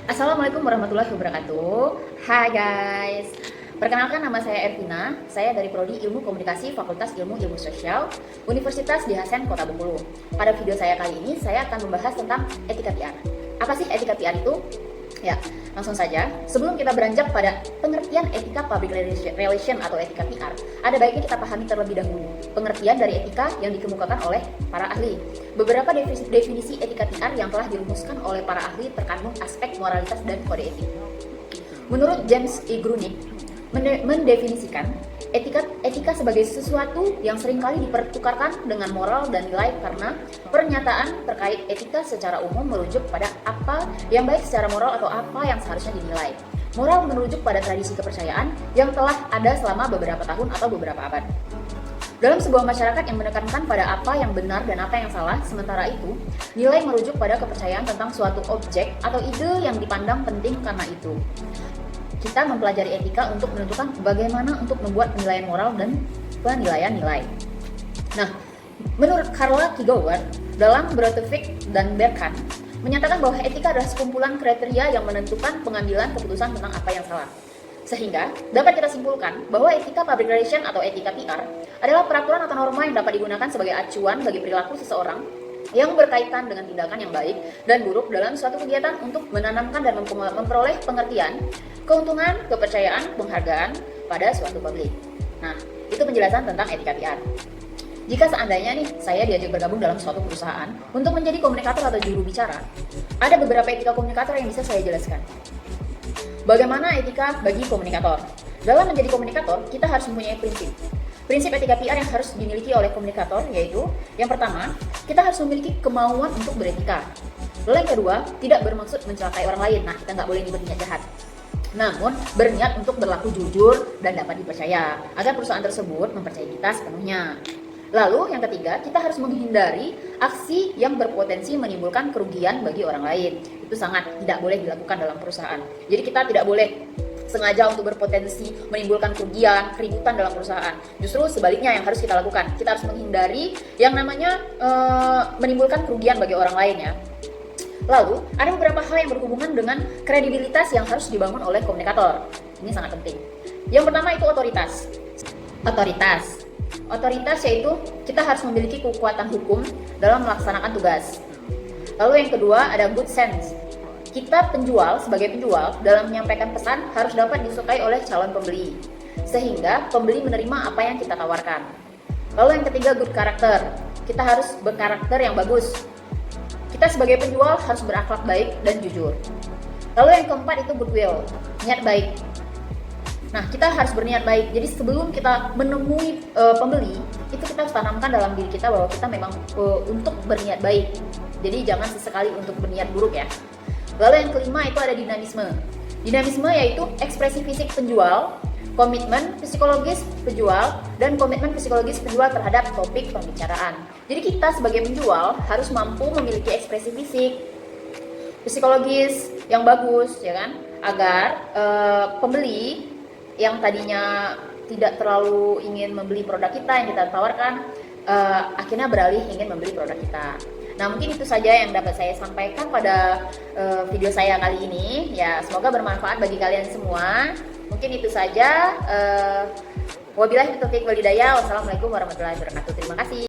Assalamualaikum warahmatullahi wabarakatuh. Hai guys. Perkenalkan, nama saya Ervina. Saya dari Prodi Ilmu Komunikasi Fakultas Ilmu Sosial Universitas Di Hasan Kota Bengkulu. Pada video saya kali ini saya akan membahas tentang etika PR. Apa sih etika PR itu? Ya, langsung saja. Sebelum kita beranjak pada pengertian etika public relation atau etika PR, ada baiknya kita pahami terlebih dahulu pengertian dari etika yang dikemukakan oleh para ahli. Beberapa definisi etika PR yang telah dirumuskan oleh para ahli terkandung aspek moralitas dan kode etik. Menurut James E. Grunig, mendefinisikan etika sebagai sesuatu yang seringkali dipertukarkan dengan moral dan nilai karena pernyataan terkait etika secara umum merujuk pada apa yang baik secara moral atau apa yang seharusnya dinilai. Moral merujuk pada tradisi kepercayaan yang telah ada selama beberapa tahun atau beberapa abad. Dalam sebuah masyarakat yang menekankan pada apa yang benar dan apa yang salah, sementara itu, nilai merujuk pada kepercayaan tentang suatu objek atau ide yang dipandang penting karena itu. Kita mempelajari etika untuk menentukan bagaimana untuk membuat penilaian moral dan penilaian nilai. Nah, menurut Carla Kigauer, dalam Brodevig dan Berkhan, menyatakan bahwa etika adalah sekumpulan kriteria yang menentukan pengambilan keputusan tentang apa yang salah. Sehingga dapat kita simpulkan bahwa etika public relation atau etika PR adalah peraturan atau norma yang dapat digunakan sebagai acuan bagi perilaku seseorang yang berkaitan dengan tindakan yang baik dan buruk dalam suatu kegiatan untuk menanamkan dan memperoleh pengertian, keuntungan, kepercayaan, penghargaan pada suatu publik. Nah, itu penjelasan tentang etika PR. Jika seandainya nih saya diajak bergabung dalam suatu perusahaan untuk menjadi komunikator atau juru bicara, ada beberapa etika komunikator yang bisa saya jelaskan. Bagaimana etika bagi komunikator? Dalam menjadi komunikator, kita harus mempunyai prinsip. Prinsip etika PR yang harus dimiliki oleh komunikator yaitu, yang pertama, kita harus memiliki kemauan untuk beretika. Lalu yang kedua, tidak bermaksud mencelakai orang lain. Nah, kita nggak boleh berniat jahat. Namun, berniat untuk berlaku jujur dan dapat dipercaya, agar perusahaan tersebut mempercayai kita sepenuhnya. Lalu, yang ketiga, kita harus menghindari aksi yang berpotensi menimbulkan kerugian bagi orang lain. Itu sangat tidak boleh dilakukan dalam perusahaan. Jadi kita tidak boleh sengaja untuk berpotensi menimbulkan kerugian, keributan dalam perusahaan. Justru sebaliknya yang harus kita lakukan. Kita harus menghindari yang namanya menimbulkan kerugian bagi orang lain ya. Lalu, ada beberapa hal yang berhubungan dengan kredibilitas yang harus dibangun oleh komunikator. Ini sangat penting. Yang pertama itu otoritas. Otoritas yaitu kita harus memiliki kekuatan hukum dalam melaksanakan tugas. Lalu yang kedua ada good sense. Kita sebagai penjual dalam menyampaikan pesan harus dapat disukai oleh calon pembeli, sehingga pembeli menerima apa yang kita tawarkan. Lalu yang ketiga good character. Kita harus berkarakter yang bagus. Kita sebagai penjual harus berakhlak baik dan jujur. Lalu yang keempat itu goodwill, niat baik. Nah, kita harus berniat baik. Jadi sebelum kita menemui pembeli, itu kita harus tanamkan dalam diri kita bahwa kita memang untuk berniat baik. Jadi jangan sesekali untuk berniat buruk ya. Lalu yang kelima itu ada dinamisme. Dinamisme yaitu ekspresi fisik penjual, komitmen psikologis penjual, dan komitmen psikologis penjual terhadap topik pembicaraan. Jadi kita sebagai penjual harus mampu memiliki ekspresi fisik, psikologis yang bagus, ya kan? Agar pembeli yang tadinya tidak terlalu ingin membeli produk kita yang kita tawarkan, akhirnya beralih ingin membeli produk kita. Nah, mungkin itu saja yang dapat saya sampaikan pada video saya kali ini. Ya, semoga bermanfaat bagi kalian semua. Mungkin itu saja. Wabillahi taufiq wal hidayah. Wassalamualaikum warahmatullahi wabarakatuh. Terima kasih.